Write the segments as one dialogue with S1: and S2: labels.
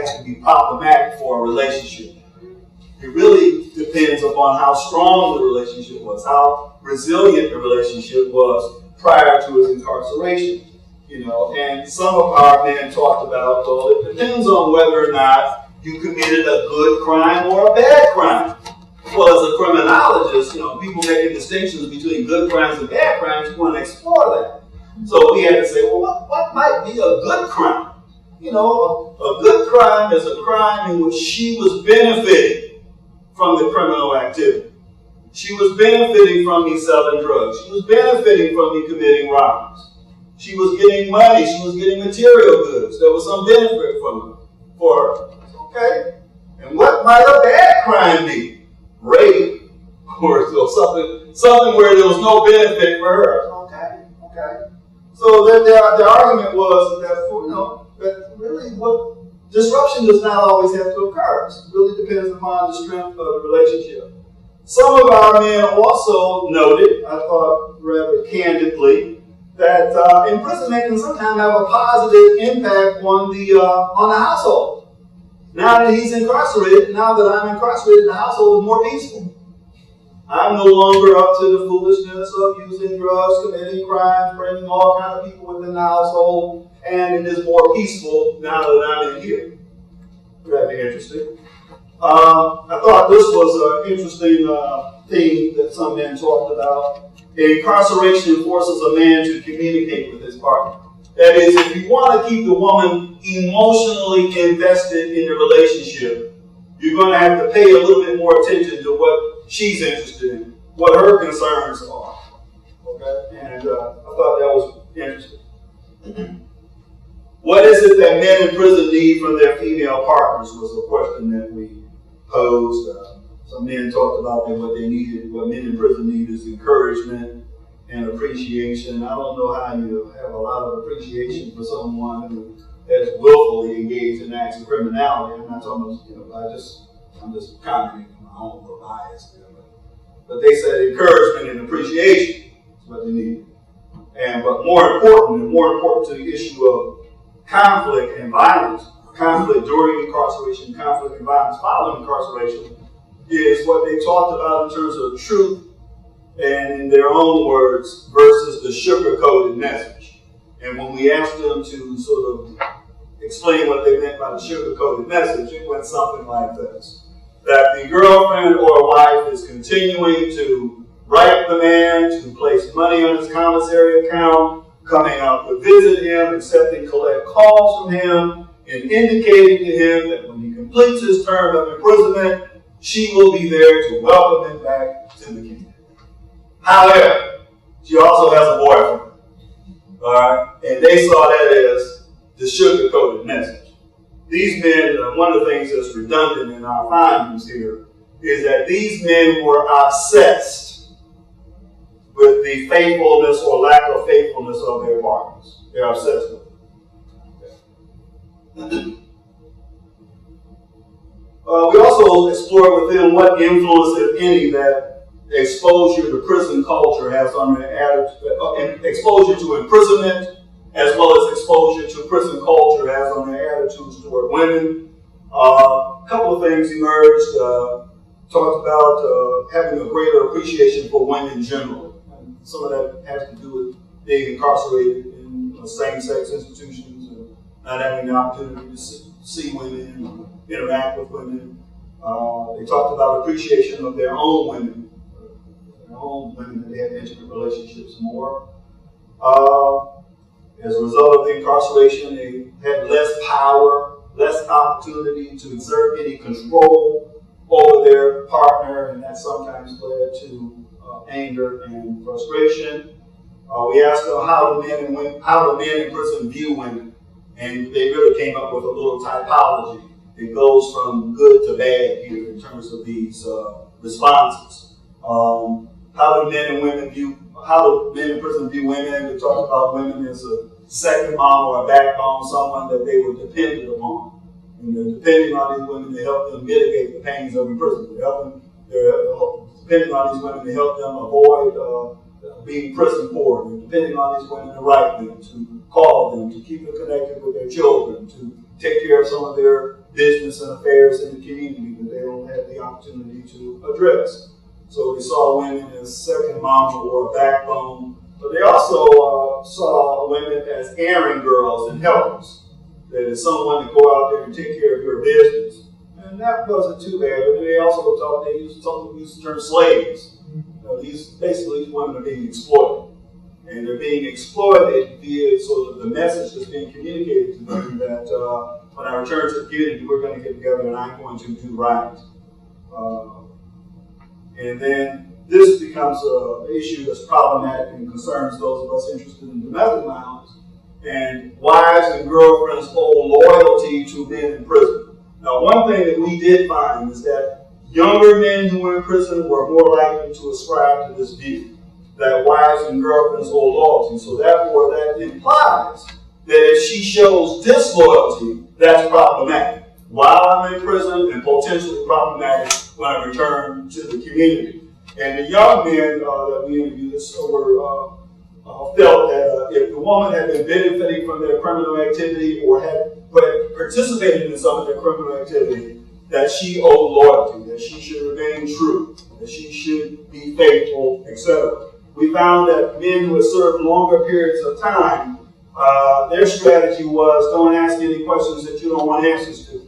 S1: have to be problematic for a relationship. It really depends upon how strong the relationship was, how resilient the relationship was prior to his incarceration. And some of our men talked about, well, it depends on whether or not you committed a good crime or a bad crime. Well, as a criminologist, people making distinctions between good crimes and bad crimes, you want to explore that. So we had to say, well, what might be a good crime? A good crime is a crime in which she was benefiting from the criminal activity. She was benefiting from me selling drugs. She was benefiting from me committing robberies. She was getting money. She was getting material goods. There was some benefit for her. Okay. And what might a bad crime be? Rape or something where there was no benefit for her. Okay. So the argument was that really what disruption does not always have to occur. It really depends upon the strength of the relationship. Some of our men also noted, I thought rather candidly, that imprisonment can sometimes have a positive impact on the household. Now that he's incarcerated, now that I'm incarcerated, the household is more peaceful. I'm no longer up to the foolishness of using drugs, committing crimes, bringing all kinds of people within the household, and it is more peaceful now that I'm in here. That'd be interesting. I thought this was an interesting theme that some men talked about. Incarceration forces a man to communicate with his partner. That is, if you want to keep the woman emotionally invested in the relationship, you're going to have to pay a little bit more attention to what she's interested in, what her concerns are. Okay? And I thought that was interesting. What is it that men in prison need from their female partners was a question that we posed. Some men talked about that what men in prison need is encouragement and appreciation. I don't know how you have a lot of appreciation for someone who has willfully engaged in acts of criminality. I'm not talking about, I'm just commenting on my own little bias there. But they said encouragement and appreciation is what they need. But more important to the issue of conflict and violence, conflict during incarceration, conflict and violence following incarceration, is what they talked about in terms of truth and in their own words versus the sugar-coated message. And when we asked them to sort of explain what they meant by the sugar-coated message, it went something like this. That the girlfriend or wife is continuing to write the man, to place money on his commissary account, coming out to visit him, accepting collect calls from him, and indicating to him that when he completes his term of imprisonment, she will be there to welcome him back to the kingdom. However, she also has a boyfriend. All right? And they saw that as the sugar-coated message. These men, one of the things that's redundant in our findings here is that these men were obsessed with the faithfulness or lack of faithfulness of their partners. They're obsessed with it. We also explored with them what influence, if any, that exposure to prison culture has on their attitude, exposure to imprisonment, as well as exposure to prison culture has on their attitudes toward women. A couple of things emerged. Talked about having a greater appreciation for women generally. And some of that has to do with being incarcerated in same-sex institutions and not having the opportunity to see women, interact with women. They talked about appreciation of their own women that they had intimate relationships more. As a result of the incarceration, they had less power, less opportunity to exert any control over their partner, and that sometimes led to anger and frustration. We asked them how do men in prison view women, and they really came up with a little typology. It goes from good to bad here in terms of these responses. How do men in prison view women? They talked about women as a second mom or a backbone, someone that they were dependent upon. And they're depending on these women to help them mitigate the pains of imprisonment. They're depending on these women to help them avoid being prison poor. They're depending on these women to write them, to call them, to keep them connected with their children, to take care of some of their business and affairs in the community that they don't have the opportunity to address. So they saw women as second mama or a backbone, but they also saw women as errand girls and helpers. That is someone to go out there and take care of your business. And that wasn't too bad, but they also thought they used the term slaves. These women are being exploited. And they're being exploited via sort of the message that's being communicated to them that when I return to the community, we're going to get together and I'm going to do right. And then this becomes an issue that's problematic and concerns those of us interested in domestic violence. And wives and girlfriends owe loyalty to men in prison. Now, one thing that we did find is that younger men who were in prison were more likely to ascribe to this view, that wives and girlfriends owe loyalty. So therefore, that implies that if she shows disloyalty, that's problematic while I'm in prison and potentially problematic when I return to the community. And the young men that we interviewed felt that if the woman had been benefiting from their criminal activity or had participated in some of their criminal activity, that she owed loyalty, that she should remain true, that she should be faithful, etc. We found that men who had served longer periods of time, their strategy was don't ask any questions that you don't want answers to.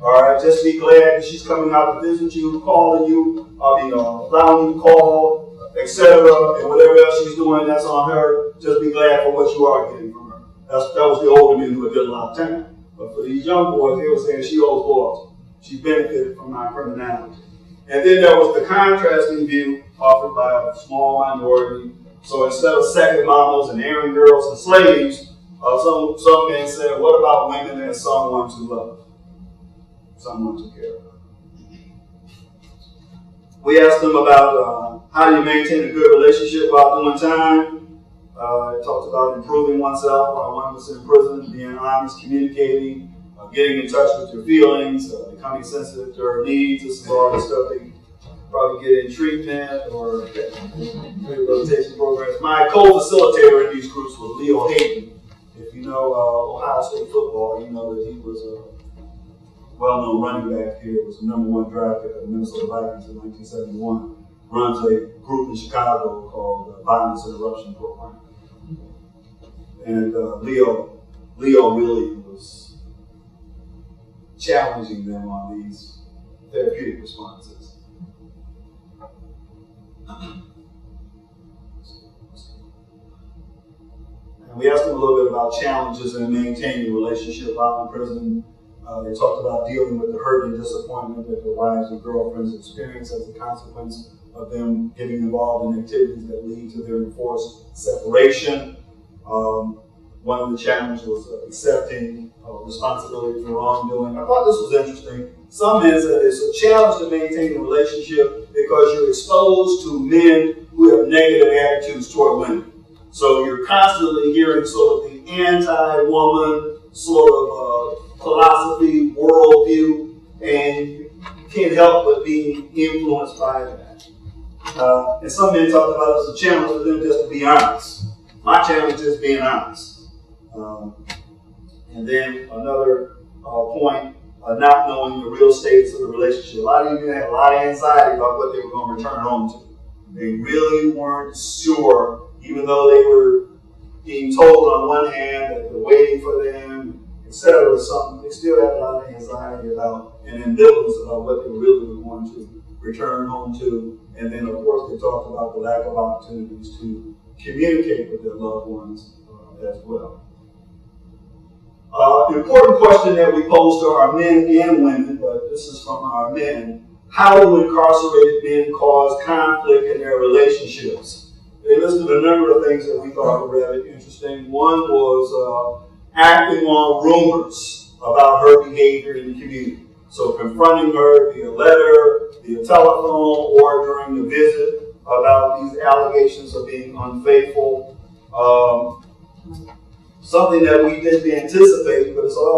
S1: All right, just be glad that she's coming out to visit you, calling you, allowing you to call, etc. And whatever else she's doing, that's on her. Just be glad for what you are getting from her. That was the older men who had done a lot of time. But for these young boys, they were saying she owes loyalty. She benefited from my criminality. And then there was the contrasting view offered by a small minority. So instead of second mamas and errand girls and slaves, some men said, what about women as someone to love? Someone to care about. We asked them about how do you maintain a good relationship while doing time. It talked about improving oneself while one was in prison, being honest, communicating, getting in touch with your feelings, becoming sensitive to her needs. This is all the stuff they probably get in treatment or rehabilitation programs. My co-facilitator in these groups was Leo Hayden. If you know Ohio State football, you know that he was a well-known running back here. Was the #1 draft pick of the Minnesota Vikings in 1971. Runs a group in Chicago called the Violence Interruption Program. And Leo really was challenging them on these therapeutic responses. And we asked them a little bit about challenges in maintaining a relationship while in prison. They talked about dealing with the hurt and disappointment that their wives and girlfriends experience as a consequence of them getting involved in activities that lead to their enforced separation. One of the challenges was accepting responsibility for wrongdoing. I thought this was interesting. Some men said it's a challenge to maintain a relationship because you're exposed to men who have negative attitudes toward women. So you're constantly hearing sort of the anti-woman sort of philosophy, worldview, and you can't help but be influenced by that. And some men talked about it as a challenge for them just to be honest. My challenge is being honest. And then another point, not knowing the real status of the relationship. A lot of you had a lot of anxiety about what they were going to return home to. They really weren't sure, even though they were being told on one hand that they're waiting for them, etc. They still had a lot of anxiety about and ambivalence about what they really were going to return home to. And then, of course, they talked about the lack of opportunities to communicate with their loved ones as well. Important question that we posed to our men and women, but this is from our men. How do incarcerated men cause conflict in their relationships? They listed a number of things that we thought were rather interesting. One was acting on rumors about her behavior in the community. So confronting her via letter, via telephone, or during the visit about these allegations of being unfaithful. Something that we didn't anticipate, but it's all